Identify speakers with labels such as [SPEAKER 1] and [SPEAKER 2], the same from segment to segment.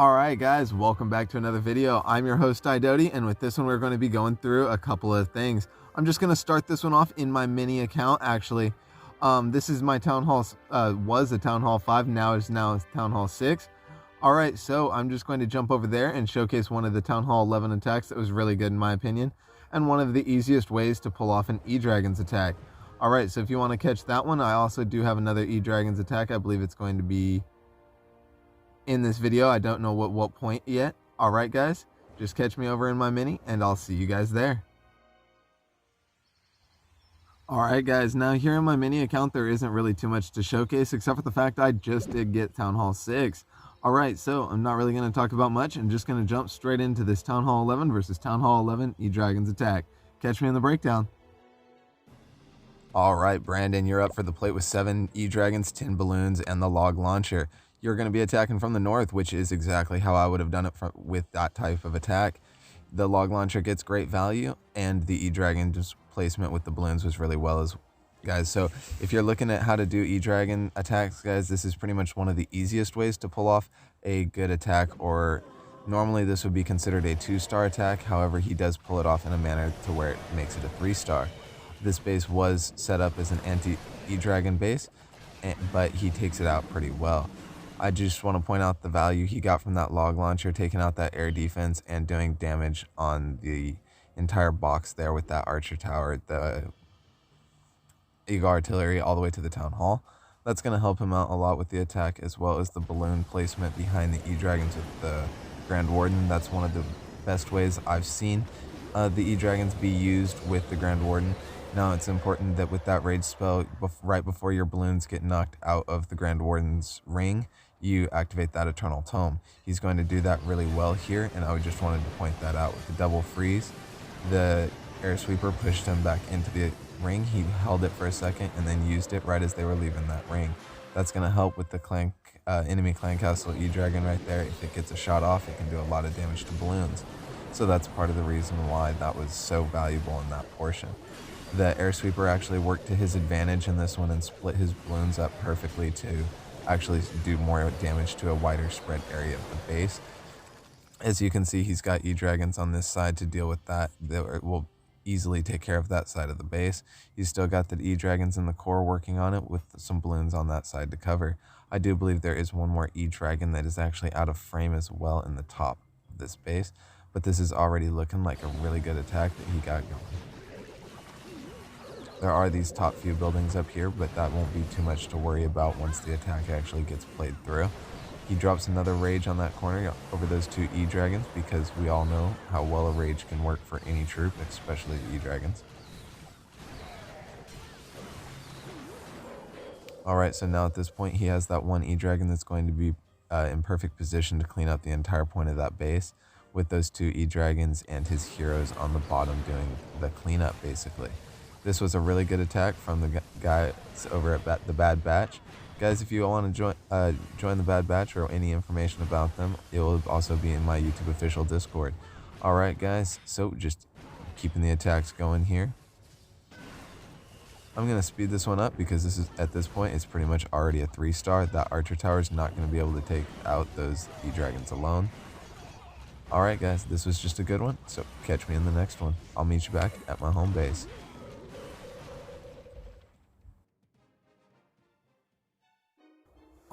[SPEAKER 1] Alright guys, welcome back to another video. I'm your host idoetys, and with this one we're going to be going through a couple of things. I'm just going to start this one off in my mini account actually. This is my Town Hall, was a Town Hall 5, now is Town Hall 6. Alright, so I'm just going to jump over there and showcase one of the Town Hall 11 attacks that was really good in my opinion, and one of the easiest ways to pull off an edrag's attack. Alright, so if you want to catch that one, I also do have another edrag's attack. I believe it's going to be in this video. I don't know what point yet. Alright guys, just catch me over in my mini and I'll see you guys there. Alright guys, now here in my mini account there isn't really too much to showcase except for the fact I just did get Town Hall 6. Alright, so I'm not really going to talk about much. I'm just going to jump straight into this Town Hall 11 versus Town Hall 11 edrag's attack. Catch me in the breakdown. Alright Brandon, you're up for the plate with 7 edrags, 10 balloons, and the log launcher. You're going to be attacking from the north, which is exactly how I would have done it with that type of attack. The log launcher gets great value, and the edrag placement with the balloons was really well as guys. So if you're looking at how to do edrag attacks, guys, this is pretty much one of the easiest ways to pull off a good attack, or normally this would be considered a 2-star attack. However, he does pull it off in a manner to where it makes it a 3-star. This base was set up as an anti-edrag base, but he takes it out pretty well. I just want to point out the value he got from that log launcher, taking out that air defense and doing damage on the entire box there with that archer tower, the eagle artillery, all the way to the town hall. That's going to help him out a lot with the attack, as well as the balloon placement behind the edrags with the Grand Warden. That's one of the best ways I've seen the edrags be used with the Grand Warden. Now it's important that with that rage spell, right before your balloons get knocked out of the Grand Warden's ring, you activate that Eternal Tome. He's going to do that really well here, and I just wanted to point that out. With the double freeze, the air sweeper pushed him back into the ring. He held it for a second and then used it right as they were leaving that ring. That's going to help with the enemy clan castle edrag right there. If it gets a shot off, it can do a lot of damage to balloons. So that's part of the reason why that was so valuable in that portion. The air sweeper actually worked to his advantage in this one and split his balloons up perfectly to actually do more damage to a wider spread area of the base. As you can see, he's got edrags on this side to deal with that. That will easily take care of that side of the base. He's still got the edrags in the core working on it with some balloons on that side to cover. I do believe there is one more edrag that is actually out of frame as well in the top of this base, but this is already looking like a really good attack that he got going. There are these top few buildings up here, but that won't be too much to worry about once the attack actually gets played through. He drops another rage on that corner over those 2 edrags, because we all know how well a rage can work for any troop, especially the edrags. Alright, so now at this point he has that one edrag that's going to be in perfect position to clean up the entire point of that base, with those 2 edrags and his heroes on the bottom doing the cleanup basically. This was a really good attack from the guys over at the Bad Batch. Guys, if you want to join the Bad Batch or any information about them, it will also be in my YouTube official Discord. Alright guys, so just keeping the attacks going here. I'm going to speed this one up because this is, at this point, it's pretty much already a 3-star. That archer tower is not going to be able to take out those edrags alone. Alright guys, this was just a good one, so catch me in the next one. I'll meet you back at my home base.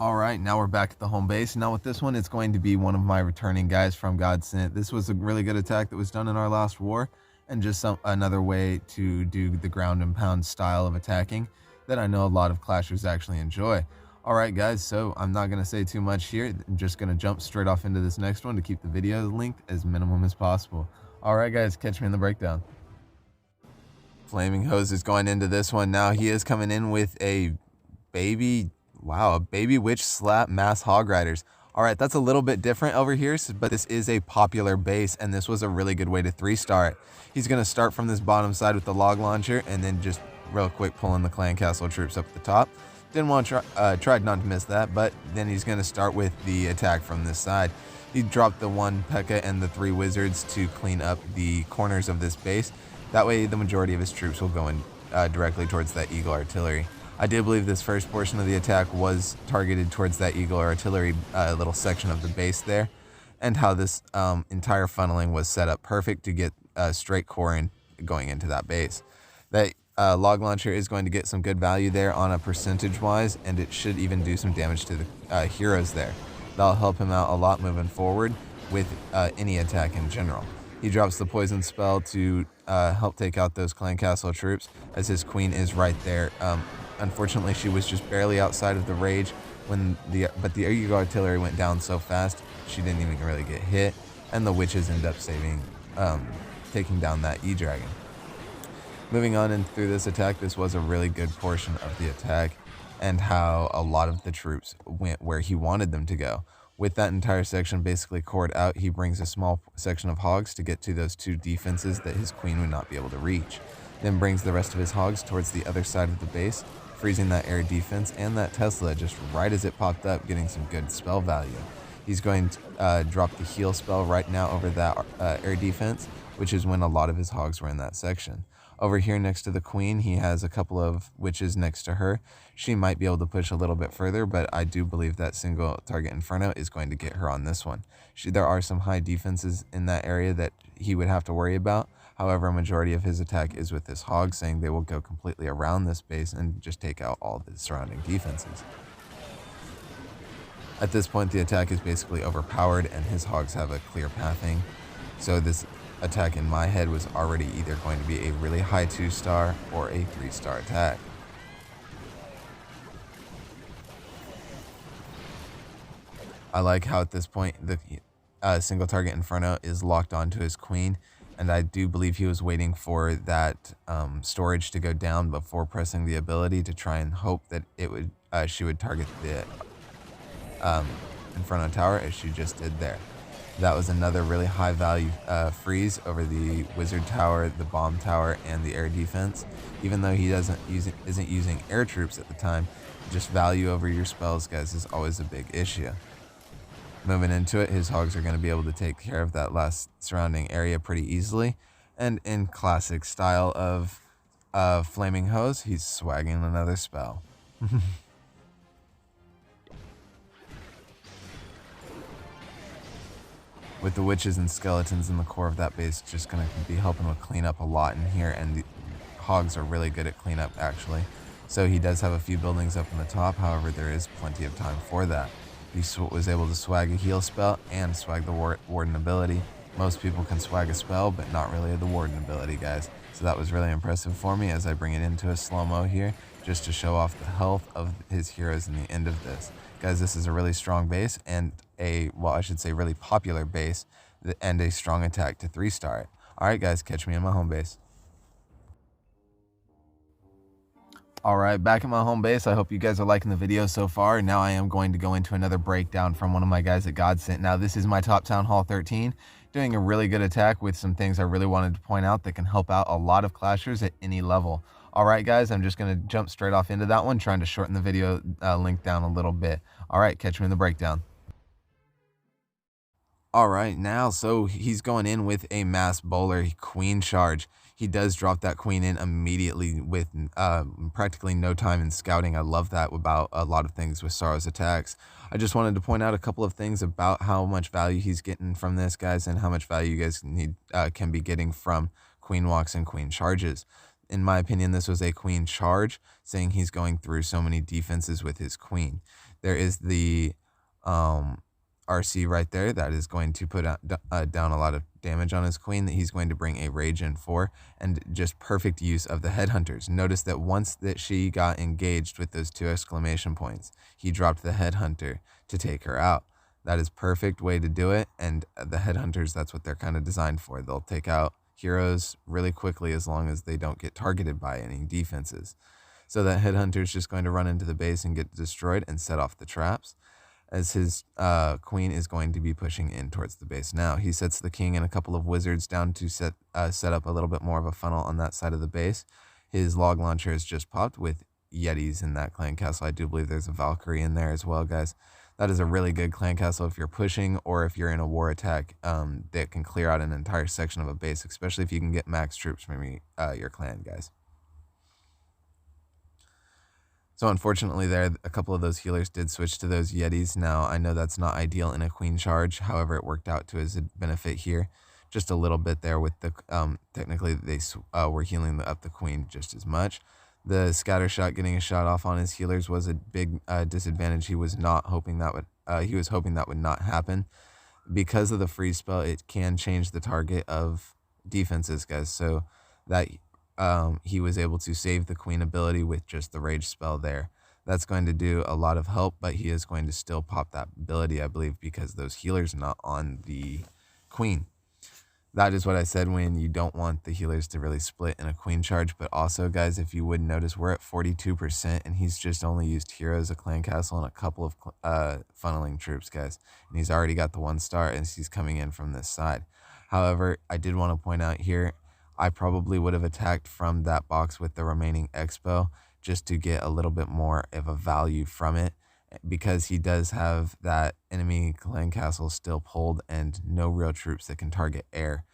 [SPEAKER 1] Alright, now we're back at the home base. Now with this one, it's going to be one of my returning guys from God Sent. This was a really good attack that was done in our last war, and just another way to do the ground and pound style of attacking that I know a lot of clashers actually enjoy. Alright guys, so I'm not going to say too much here. I'm just going to jump straight off into this next one to keep the video length as minimum as possible. Alright guys, catch me in the breakdown. Flaming Hose is going into this one. Now he is coming in with a baby witch slap mass hog riders. Alright, that's a little bit different over here, but this is a popular base, and this was a really good way to 3-star it. He's going to start from this bottom side with the log launcher, and then just real quick pulling the clan castle troops up at the top. Didn't want to tried not to miss that, but then he's going to start with the attack from this side. He dropped the 1 P.E.K.K.A and the 3 wizards to clean up the corners of this base. That way the majority of his troops will go in directly towards that eagle artillery. I do believe this first portion of the attack was targeted towards that eagle artillery little section of the base there. and how this entire funneling was set up perfect to get straight core going into that base. That log launcher is going to get some good value there on a percentage wise, and it should even do some damage to the heroes there. That'll help him out a lot moving forward with any attack in general. He drops the poison spell to help take out those clan castle troops, as his queen is right there. Unfortunately, she was just barely outside of the rage but the eagle artillery went down so fast she didn't even really get hit, and the witches end up taking down that e-dragon. Moving on and through this attack, this was a really good portion of the attack, and how a lot of the troops went where he wanted them to go. With that entire section basically cored out, he brings a small section of hogs to get to those two defenses that his queen would not be able to reach. Then brings the rest of his hogs towards the other side of the base, freezing that air defense and that Tesla just right as it popped up, getting some good spell value. He's going to drop the heal spell right now over that air defense, which is when a lot of his hogs were in that section. Over here next to the queen, he has a couple of witches next to her. She might be able to push a little bit further, but I do believe that single target Inferno is going to get her on this one. There are some high defenses in that area that he would have to worry about. However, a majority of his attack is with this hog, saying they will go completely around this base and just take out all the surrounding defenses. At this point, the attack is basically overpowered and his hogs have a clear pathing. So this attack in my head was already either going to be a really high 2-star or a 3-star attack. I like how at this point the single target Inferno is locked onto his queen, and I do believe he was waiting for that storage to go down before pressing the ability to try and hope that she would target the Inferno tower, as she just did there. That was another really high value freeze over the wizard tower, the bomb tower, and the air defense. Even though he isn't using air troops at the time, just value over your spells, guys, is always a big issue. Moving into it, his hogs are going to be able to take care of that last surrounding area pretty easily. And in classic style of Flaming Hose, he's swagging another spell. With the witches and skeletons in the core of that base, just going to be helping with clean up a lot in here, and the hogs are really good at cleanup actually. So he does have a few buildings up in the top, however there is plenty of time for that. He was able to swag a heal spell and swag the warden ability. Most people can swag a spell, but not really the warden ability, guys. So that was really impressive for me as I bring it into a slow-mo here, just to show off the health of his heroes in the end of this. Guys, this is a really strong base and really popular base, and a strong attack to 3-star it. Alright guys, catch me in my home base. Alright, back at my home base. I hope you guys are liking the video so far. Now I am going to go into another breakdown from one of my guys at Godsent. Now this is my top Town Hall 13, doing a really good attack with some things I really wanted to point out that can help out a lot of clashers at any level. Alright guys, I'm just going to jump straight off into that one, trying to shorten the video length down a little bit. Alright, catch me in the breakdown. Alright, now, so he's going in with a mass bowler queen charge. He does drop that queen in immediately with practically no time in scouting. I love that about a lot of things with Sorrow's attacks. I just wanted to point out a couple of things about how much value he's getting from this, guys, and how much value you guys can be getting from queen walks and queen charges. In my opinion, this was a queen charge, saying he's going through so many defenses with his queen. There is the RC right there that is going to put down a lot of damage on his queen that he's going to bring a rage in for, and just perfect use of the headhunters. Notice that once that she got engaged with those 2 exclamation points, he dropped the headhunter to take her out. That is perfect way to do it, and the headhunters, that's what they're kind of designed for. They'll take out heroes really quickly as long as they don't get targeted by any defenses. So that headhunter is just going to run into the base and get destroyed and set off the traps, as his queen is going to be pushing in towards the base now. He sets the king and a couple of wizards down to set up a little bit more of a funnel on that side of the base. His log launcher has just popped with yetis in that clan castle. I do believe there's a Valkyrie in there as well, guys. That is a really good clan castle if you're pushing, or if you're in a war attack that can clear out an entire section of a base, especially if you can get max troops from your clan, guys. So unfortunately there, a couple of those healers did switch to those Yetis. Now, I know that's not ideal in a queen charge. However, it worked out to his benefit here. Just a little bit there with the, technically they were healing up the queen just as much. The scatter shot, getting a shot off on his healers, was a big disadvantage. He was not hoping that would, he was hoping that would not happen. Because of the freeze spell, it can change the target of defenses, guys. So that he was able to save the queen ability with just the rage spell there. That's going to do a lot of help, but he is going to still pop that ability, I believe, because those healers are not on the queen. That is what I said when you don't want the healers to really split in a queen charge. But also, guys, if you would notice, we're at 42%, and he's just only used heroes, a clan castle, and a couple of funneling troops, guys. And he's already got the 1 star, and he's coming in from this side. However, I did want to point out here, I probably would have attacked from that box with the remaining expo just to get a little bit more of a value from it, because he does have that enemy clan castle still pulled and no real troops that can target air.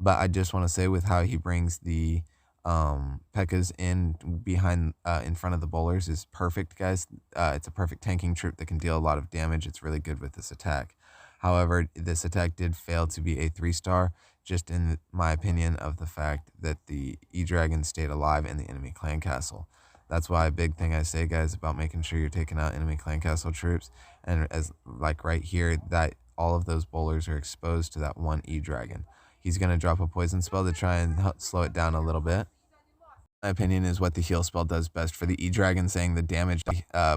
[SPEAKER 1] But I just want to say, with how he brings the P.E.K.K.A.s in behind, in front of the bowlers is perfect, guys. It's a perfect tanking troop that can deal a lot of damage. It's really good with this attack. However, this attack did fail to be a 3-star, just in my opinion, of the fact that the E-Dragon stayed alive in the enemy clan castle. That's why a big thing I say, guys, about making sure you're taking out enemy clan castle troops, and as like right here, that all of those bowlers are exposed to that 1 E-Dragon. He's going to drop a poison spell to try and help slow it down a little bit. My opinion is what the heal spell does best for the E-Dragon, saying the damage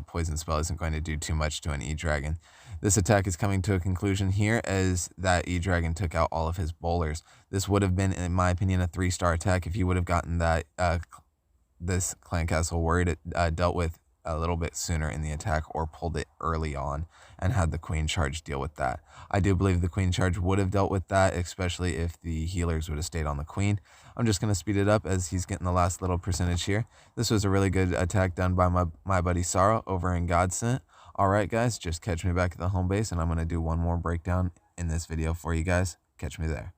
[SPEAKER 1] poison spell isn't going to do too much to an E-Dragon. This attack is coming to a conclusion here, as that E-Dragon took out all of his bowlers. This would have been, in my opinion, a 3-star attack if he would have gotten that this clan castle worried it dealt with a little bit sooner in the attack, or pulled it early on and had the queen charge deal with that. I do believe the queen charge would have dealt with that, especially if the healers would have stayed on the queen. I'm just going to speed it up as he's getting the last little percentage here. This was a really good attack done by my buddy Sorrow over in Godsent. Alright guys, just catch me back at the home base, and I'm going to do one more breakdown in this video for you guys. Catch me there.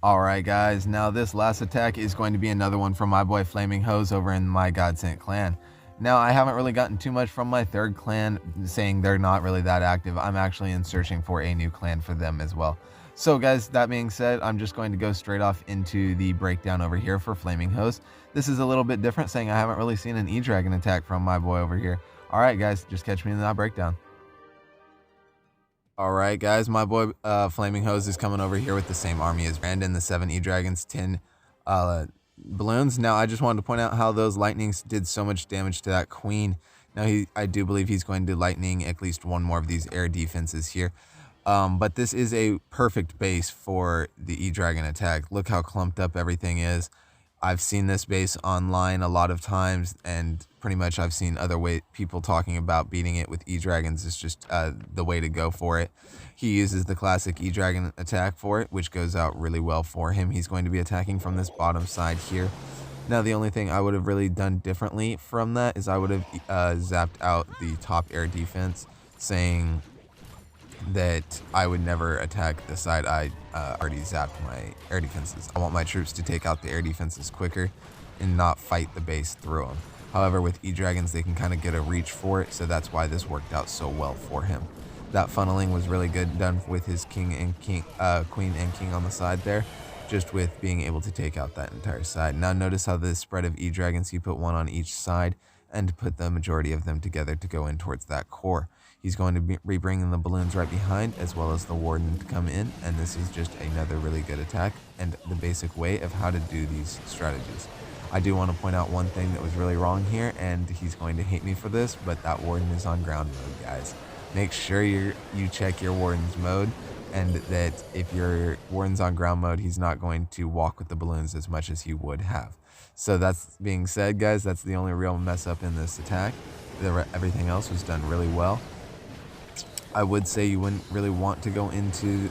[SPEAKER 1] Alright guys, now this last attack is going to be another one from my boy Flaming Hose over in my Godsent clan. Now, I haven't really gotten too much from my 3rd clan, saying they're not really that active. I'm actually in searching for a new clan for them as well. So guys, that being said, I'm just going to go straight off into the breakdown over here for Flaming Hose. This is a little bit different, saying I haven't really seen an E-Dragon attack from my boy over here. Alright guys, just catch me in that breakdown. Alright guys, my boy Flaming Hose is coming over here with the same army as Brandon, the 7 E-Dragons, 10 balloons. Now, I just wanted to point out how those lightnings did so much damage to that queen. Now, I do believe he's going to lightning at least one more of these air defenses here. But this is a perfect base for the E-Dragon attack. Look how clumped up everything is. I've seen this base online a lot of times, and pretty much I've seen other people talking about beating it with E-Dragons is just the way to go for it. He uses the classic E-Dragon attack for it, which goes out really well for him. He's going to be attacking from this bottom side here. Now, the only thing I would have really done differently from that is I would have zapped out the top air defense, saying that I would never attack the side I already zapped my air defenses. I want my troops to take out the air defenses quicker and not fight the base through them. However, with E-Dragons, they can kind of get a reach for it, so that's why this worked out so well for him. That funneling was really good, done with his queen and king on the side there, just with being able to take out that entire side. Now notice how the spread of E-Dragons, he put one on each side and put the majority of them together to go in towards that core. He's going to be bringing the balloons right behind, as well as the warden to come in, and this is just another really good attack and the basic way of how to do these strategies. I do want to point out one thing that was really wrong here, and he's going to hate me for this, but that warden is on ground mode, guys. Make sure you check your warden's mode, and that if your warden's on ground mode, he's not going to walk with the balloons as much as he would have. So that's being said, guys, that's the only real mess up in this attack. Everything else was done really well. I would say you wouldn't really want to go into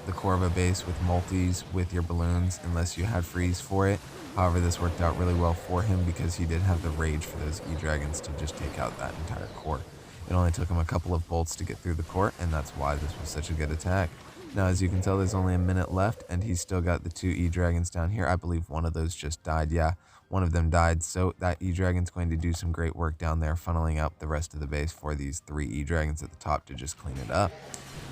[SPEAKER 1] the core of a base with multis with your balloons unless you had freeze for it. However, this worked out really well for him because he did have the rage for those E-Dragons to just take out that entire core. It only took him a couple of bolts to get through the core, and that's why this was such a good attack. Now, as you can tell, there's only a minute left, and he's still got the 2 E-Dragons down here. I believe one of those just died. Yeah, one of them died. So that E-Dragon's going to do some great work down there, funneling up the rest of the base for these 3 E-Dragons at the top to just clean it up.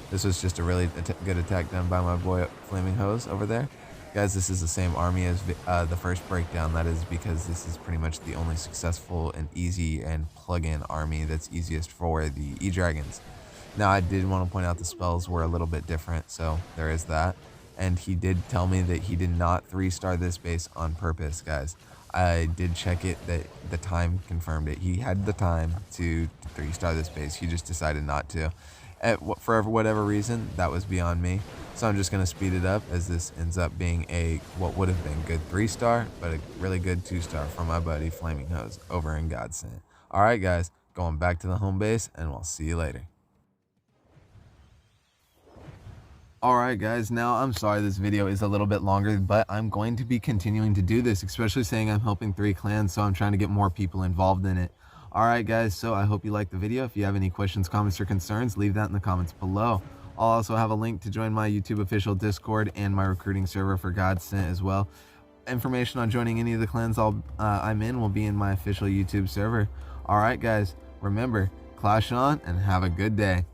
[SPEAKER 1] This was just a really good attack done by my boy Flaming Hose over there. Guys, this is the same army as the first breakdown. That is because this is pretty much the only successful and easy and plug-in army that's easiest for the E-Dragons. Now, I did want to point out the spells were a little bit different, so there is that. And he did tell me that he did not 3-star this base on purpose, guys. I did check it, that the time confirmed it. He had the time to 3-star this base. He just decided not to. For whatever reason, that was beyond me. So I'm just going to speed it up, as this ends up being what would have been good 3-star, but a really good 2-star for my buddy Flaming Hose over in Godsend. Alright guys, going back to the home base, and we'll see you later. Alright guys, now I'm sorry this video is a little bit longer, but I'm going to be continuing to do this, especially saying I'm helping 3 clans, so I'm trying to get more people involved in it. Alright guys, so I hope you liked the video. If you have any questions, comments, or concerns, leave that in the comments below. I'll also have a link to join my YouTube official Discord and my recruiting server for Godsend as well. Information on joining any of the clans I'm in will be in my official YouTube server. Alright guys, remember, clash on and have a good day.